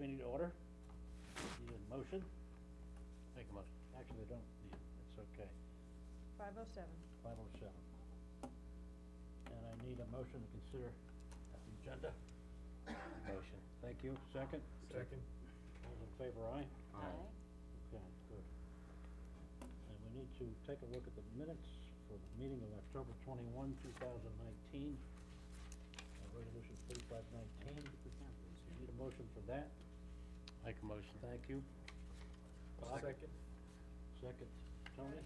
meeting to order. Need a motion? Make a motion. Actually, don't need it, it's okay. 5:07. 5:07. And I need a motion to consider the agenda. Motion. Thank you. Second? Second. All in favor, aye? Aye. Okay, good. And we need to take a look at the minutes for the meeting of October 21, 2019. Resolution 3519. Need a motion for that? Make a motion. Thank you. Bob? Second. Second, Tony?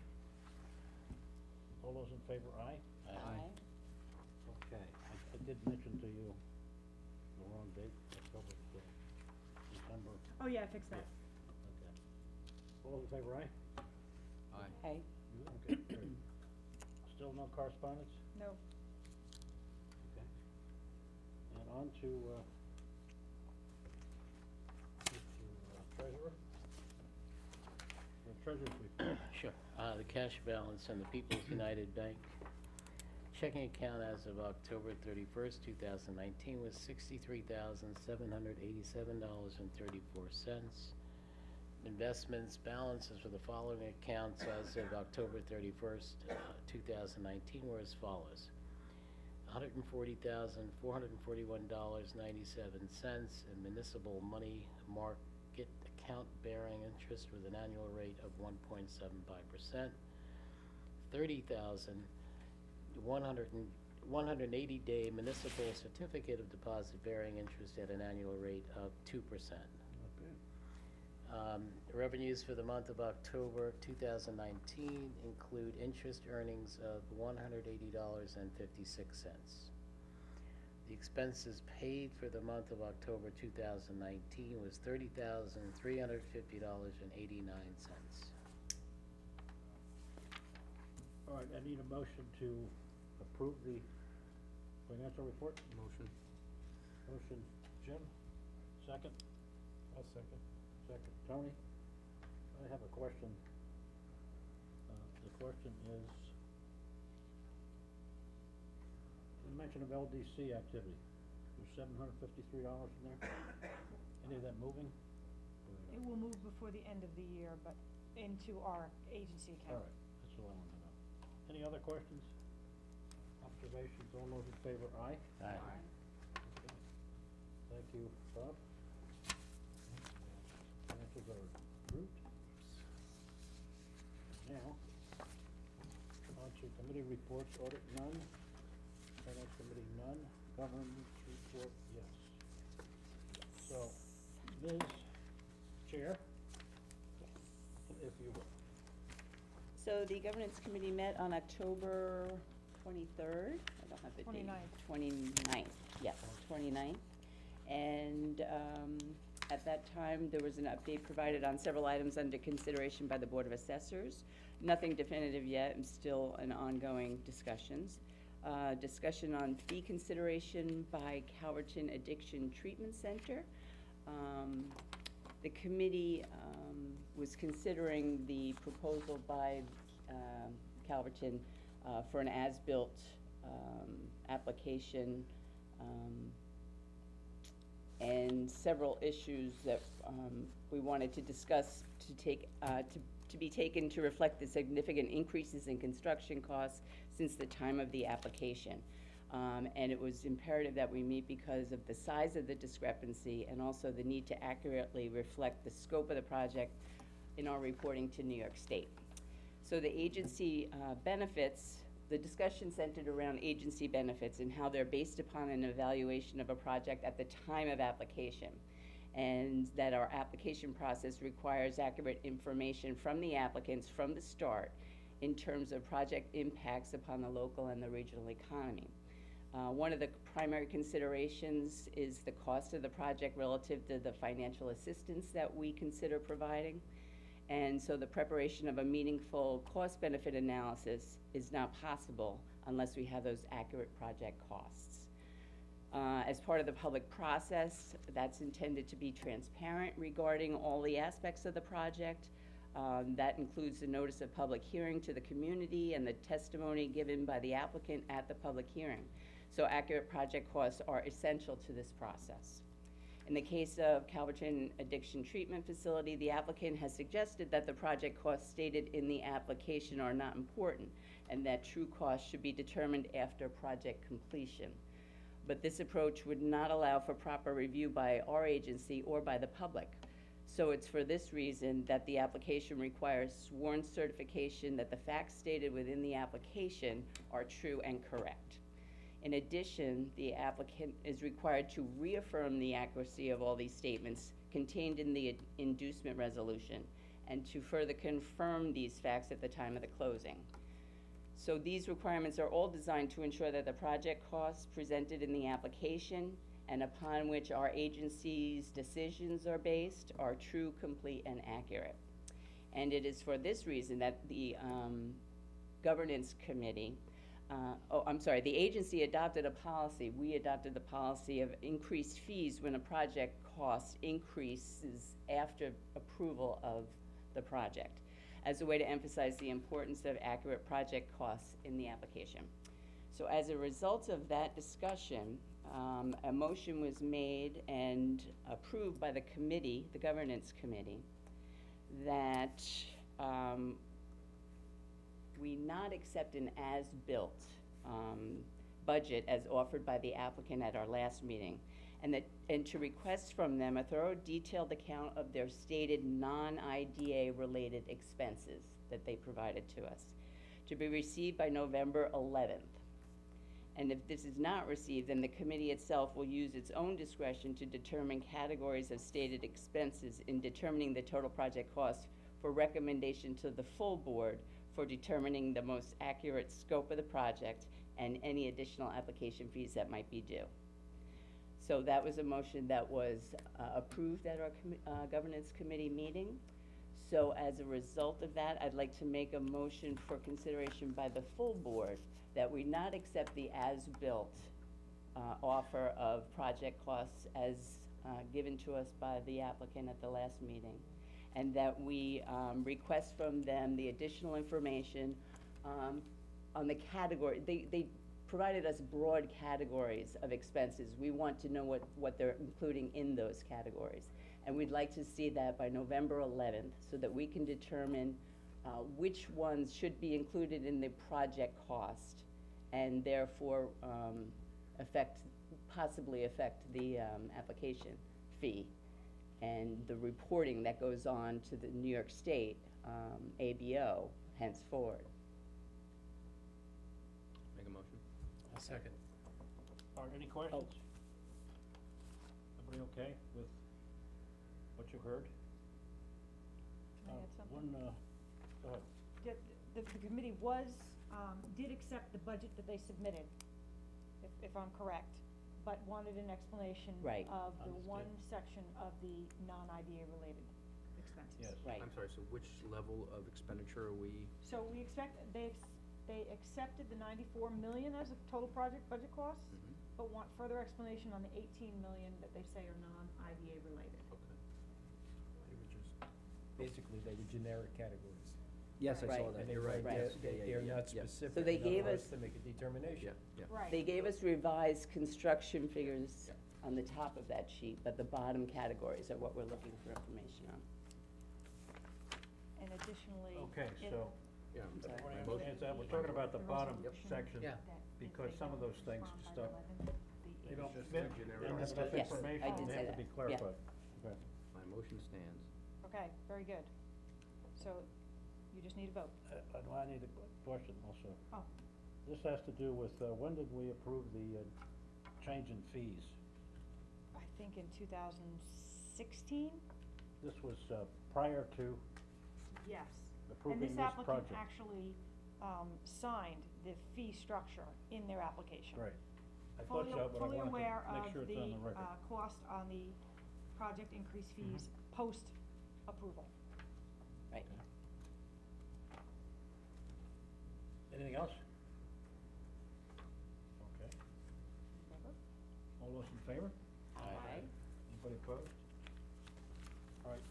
All those in favor, aye? Aye. Okay, I did mention to you the wrong date, October, December. Oh, yeah, I fixed that. Okay. All those in favor, aye? Aye. Aye. You, okay, great. Still no correspondence? No. Okay. And on to, treasurer? The treasurer's report. Sure. The cash balance in the People's United Bank checking account as of October 31st, 2019 was $63,787.34. Investments balances for the following accounts as of October 31st, 2019 were as follows. $140,441.97 in municipal money market account bearing interest with an annual rate of 1.75%. 180-day municipal certificate of deposit bearing interest at an annual rate of 2%. Okay. Revenues for the month of October 2019 include interest earnings of $180.56. The expenses paid for the month of October 2019 was $30,350.89. All right, I need a motion to approve the financial report. Motion. Motion, Jim, second? I'll second. Second, Tony? I have a question. The question is, the mention of LDC activity, there's $753 in there? Any of that moving? It will move before the end of the year, but into our agency All account. right, that's all I want to know. Any other questions? Observations, all those in favor, aye? Aye. Okay. Thank you, Bob. Financials are approved. Now, on to committee reports, audit none, finance committee none, governance report, yes. So, Ms. Chair, if you will. So the governance committee met on October 23rd. I don't have the date. 29th, yes, 29th. And at that time, there was an update provided on several items under consideration by the Board of Assessors. Nothing definitive yet, and still an ongoing discussions. Discussion on fee consideration by Calverton Addiction Treatment Center. The committee was considering the proposal by Calverton for an as-built application and several issues that we wanted to discuss to be taken to reflect the significant increases in construction costs since the time of the application. And it was imperative that we meet because of the size of the discrepancy and also the need to accurately reflect the scope of the project in our reporting to New York State. So the agency benefits, the discussion centered around agency benefits and how they're based upon an evaluation of a project at the time of application. And that our application process requires accurate information from the applicants from the start in terms of project impacts upon the local and the regional economy. One of the primary considerations is the cost of the project relative to the financial assistance that we consider providing. And so the preparation of a meaningful cost-benefit analysis is not possible unless we have those accurate project costs. As part of the public process, that's intended to be transparent regarding all the aspects of the project. That includes the notice of public hearing to the community and the testimony given by the applicant at the public hearing. So accurate project costs are essential to this process. In the case of Calverton Addiction Treatment Facility, the applicant has suggested that the project costs stated in the application are not important, and that true costs should be determined after project completion. But this approach would not allow for proper review by our agency or by the public. So it's for this reason that the application requires sworn certification that the facts stated within the application are true and correct. In addition, the applicant is required to reaffirm the accuracy of all these statements contained in the inducement resolution, and to further confirm these facts at the time of the closing. So these requirements are all designed to ensure that the project costs presented in the application and upon which our agency's decisions are based are true, complete, and accurate. And it is for this reason that the governance committee, the agency adopted a policy, we adopted the policy of increased fees when a project cost increases after approval of the project, as a way to emphasize the importance of accurate project costs in the application. So as a result of that discussion, a motion was made and approved by the committee, the governance committee, that we not accept an as-built budget as offered by the applicant at our last meeting, and to request from them a thorough, detailed account of their stated non-IDA related expenses that they provided to us, to be received by November 11th. And if this is not received, then the committee itself will use its own discretion to determine categories of stated expenses in determining the total project cost for recommendation to the full board for determining the most accurate scope of the project and any additional application fees that might be due. So that was a motion that was approved at our governance committee meeting. So as a result of that, I'd like to make a motion for consideration by the full board that we not accept the as-built offer of project costs as given to us by the applicant at the last meeting, and that we request from them the additional information on the category. They provided us broad categories of expenses. We want to know what they're including in those categories. And we'd like to see that by November 11th so that we can determine which ones should be included in the project cost and therefore possibly affect the application fee and the reporting that goes on to the New York State ABO henceforward. Make a motion. I'll second. All right, any questions? Everybody okay with what you heard? Can I add something? Go ahead. The committee did accept the budget that they submitted, if I'm correct, but wanted an explanation Right. of the Understood. one section of the non-IDA related expenses. Yes. Right. I'm sorry, so which level of expenditure are we? So we expect, they accepted the 94 million as a total project budget cost, but want further explanation on the 18 million that they say are non-IDA related. Okay. Basically, they were generic categories. Yes, I Right. saw that, And you're right, Right. yes, yeah, yeah, They're yeah, not yeah. specific So they enough gave for us- to make a determination. Yeah, yeah. Right. They gave us revised construction figures on the top of that sheet, but the bottom categories are what we're looking for information on. And additionally. Okay, it- so, Yeah, I'm sorry. everybody My motion- understands that, we're talking about the bottom resolution section, Yeah. that if because they some of don't those things respond by stuff, the 11th, they don't It's just fit, a generic they don't have enough Yes, information, I did they say have to be that. Yeah. clarified. Okay. My motion stands. Okay, very good. So, you just need a vote. I need a question also. Oh, This has to do with, when did we approve the change in fees? I think in 2016? This was prior to Yes. approving And this this applicant project. actually, signed the fee structure in their application. Right. I thought so, but I Fully wanted aware to make of sure it's on the record. cost on the project increase fees post-approval. Right. Anything else? Okay. All those in favor? Aye. Anybody opposed? All right.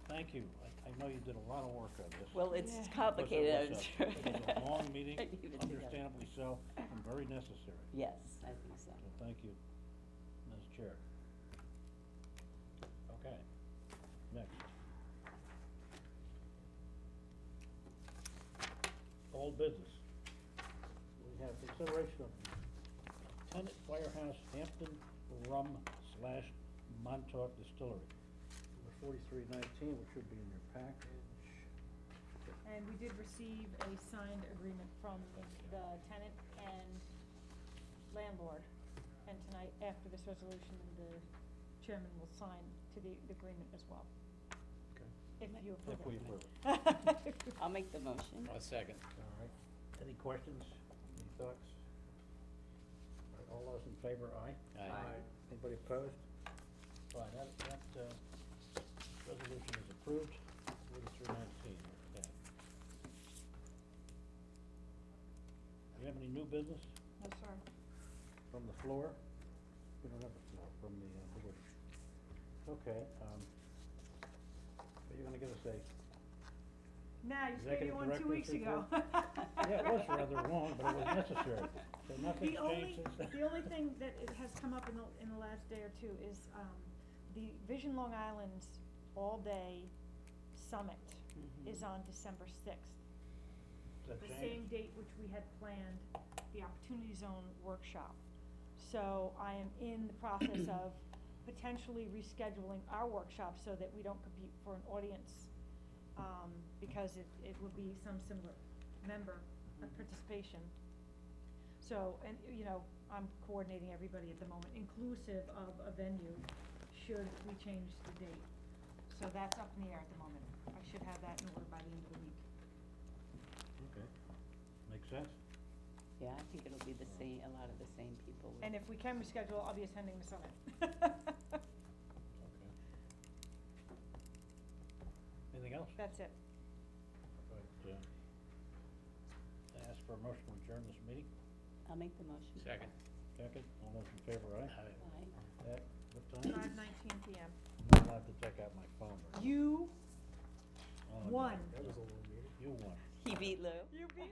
Thank you. I know you did a lot of work on this. Well, it's Yeah. complicated. It was a long meeting, I even did that. understandably so, and very necessary. Yes, I think so. So thank you, Ms. Chair. old business. We have consideration of Tenant Firehouse Hampton Rum / Montauk Distillery. Number 4319, which should be in your package. And we did receive a signed agreement from the tenant and landlord. And tonight, after this resolution, the chairman will sign to the agreement as well, Okay. if you approve If we it. approve it. I'll make the motion. I'll second. All right. Any questions? Any thoughts? All right, all those in favor, aye? Aye. Anybody opposed? Fine, that resolution is approved, 4319, okay. Do you have any new business No, sir. from the floor? We don't have the floor, from the board. Okay, so you're gonna give us a, Now, you said you Executive one 2 weeks Director's ago. yeah, it was rather long, but it was necessary. So nothing's changed since then? The only thing that it has come up in the last day or two is, the Vision Long Island's all-day summit is on December sixth. Has that The changed? same date which we had planned the Opportunity Zone workshop. So I am in the process of potentially rescheduling our workshop so that we don't compete for an audience, because it would be some similar member of participation. So, and, you know, I'm coordinating everybody at the moment, inclusive of a venue, should we change the date. So that's up in the air at the moment. I should have that in order by the end of the week. Okay, makes sense? Yeah, I think it'll be the same, a lot of the same people. will- And if we can reschedule, I'll be attending the summit. Okay. Anything else? That's it. Right, ask for a motion to adjourn this meeting. I'll make the motion. Second. Second, all those in favor, aye? Aye. At what time? 5:19 PM. I'm not allowed to take out my phone. Right? You Oh, no. won. That was a long meeting. You won. He beat Lou. You beat